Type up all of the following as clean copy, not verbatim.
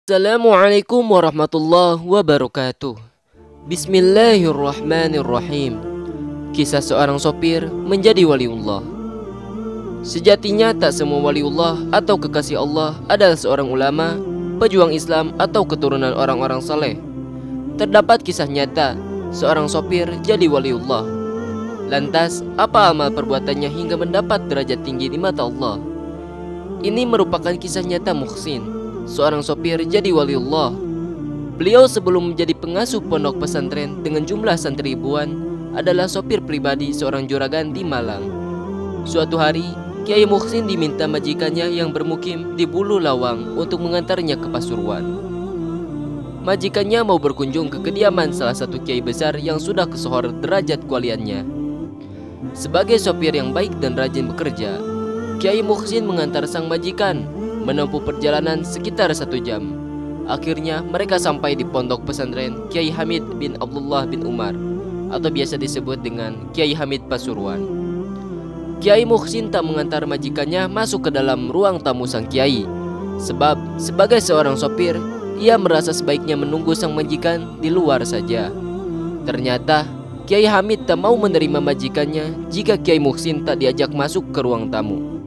Assalamualaikum warahmatullahi wabarakatuh. Bismillahirrahmanirrahim. Kisah seorang sopir menjadi waliullah. Sejatinya tak semua waliullah atau kekasih Allah adalah seorang ulama, pejuang Islam atau keturunan orang-orang saleh. Terdapat kisah nyata seorang sopir jadi waliullah. Lantas, apa amal perbuatannya hingga mendapat derajat tinggi di mata Allah? Ini merupakan kisah nyata Muhsin, seorang sopir jadi waliullah. Beliau sebelum menjadi pengasuh pondok pesantren dengan jumlah santri ribuan adalah sopir pribadi seorang juragan di Malang. Suatu hari, Kiai Muhsin diminta majikannya yang bermukim di Bulu Lawang untuk mengantarnya ke Pasuruan. Majikannya mau berkunjung ke kediaman salah satu kiai besar yang sudah kesohor derajat kualiannya. Sebagai sopir yang baik dan rajin bekerja, Kiai Muhsin mengantar sang majikan menempuh perjalanan sekitar 1 jam. Akhirnya mereka sampai di pondok pesantren Kiai Hamid bin Abdullah bin Umar, atau biasa disebut dengan Kiai Hamid Pasuruan. Kiai Muhsin tak mengantar majikannya masuk ke dalam ruang tamu sang kiai, sebab sebagai seorang sopir, ia merasa sebaiknya menunggu sang majikan di luar saja. Ternyata Kiai Hamid tak mau menerima majikannya jika Kiai Muhsin tak diajak masuk ke ruang tamu.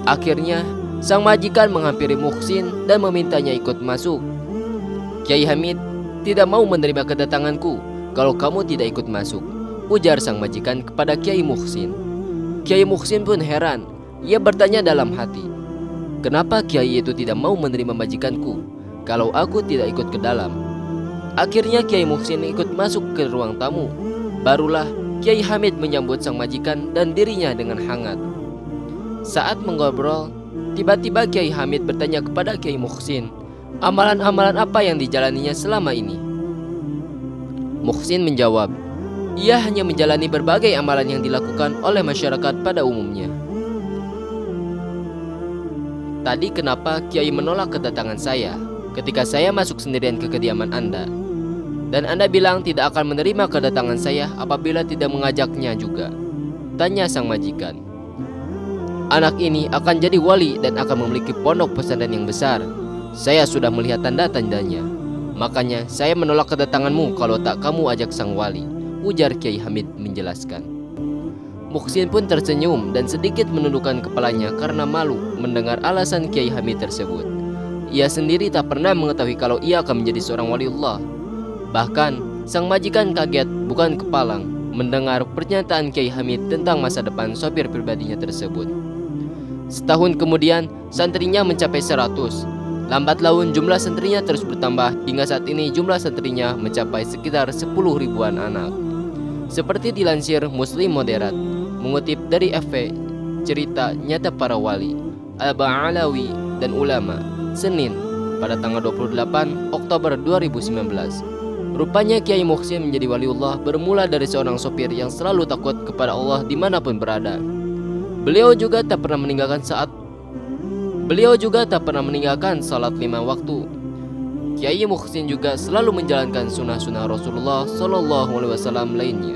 Akhirnya sang majikan menghampiri Muhsin dan memintanya ikut masuk. Kiai Hamid tidak mau menerima kedatanganku kalau kamu tidak ikut masuk, ujar sang majikan kepada Kiai Muhsin. Kiai Muhsin pun heran. Ia bertanya dalam hati, kenapa Kiai itu tidak mau menerima majikanku kalau aku tidak ikut ke dalam? Akhirnya Kiai Muhsin ikut masuk ke ruang tamu. Barulah Kiai Hamid menyambut sang majikan dan dirinya dengan hangat. Saat mengobrol, tiba-tiba Kiai Hamid bertanya kepada Kiai Muhsin, amalan-amalan apa yang dijalaninya selama ini? Muhsin menjawab, ia hanya menjalani berbagai amalan yang dilakukan oleh masyarakat pada umumnya. Tadi kenapa Kiai menolak kedatangan saya ketika saya masuk sendirian ke kediaman Anda? Dan Anda bilang tidak akan menerima kedatangan saya apabila tidak mengajaknya juga, tanya sang majikan. Anak ini akan jadi wali dan akan memiliki pondok pesantren yang besar. Saya sudah melihat tanda-tandanya. Makanya saya menolak kedatanganmu kalau tak kamu ajak sang wali, ujar Kiai Hamid menjelaskan. Muhsin pun tersenyum dan sedikit menundukkan kepalanya karena malu mendengar alasan Kiai Hamid tersebut. Ia sendiri tak pernah mengetahui kalau ia akan menjadi seorang waliullah. Bahkan sang majikan kaget bukan kepalang mendengar pernyataan Kiai Hamid tentang masa depan sopir pribadinya tersebut. Setahun kemudian santrinya mencapai 100. Lambat laun jumlah santrinya terus bertambah hingga saat ini jumlah santrinya mencapai sekitar 10 ribuan anak. Seperti dilansir Muslim Moderat mengutip dari FV Cerita Nyata Para Wali Al-Ba'alawi dan Ulama, Senin pada tanggal 28 Oktober 2019. Rupanya Kiai Muhsin menjadi waliullah bermula dari seorang sopir yang selalu takut kepada Allah dimanapun berada. Beliau juga tak pernah meninggalkan salat 5 waktu. Kiai Muhsin juga selalu menjalankan sunnah-sunnah Rasulullah SAW lainnya.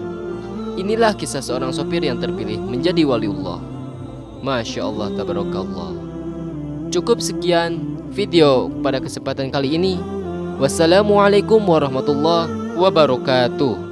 Inilah kisah seorang sopir yang terpilih menjadi waliullah. Masya Allah, tabarakallah. Cukup sekian video pada kesempatan kali ini. Wassalamualaikum warahmatullahi wabarakatuh.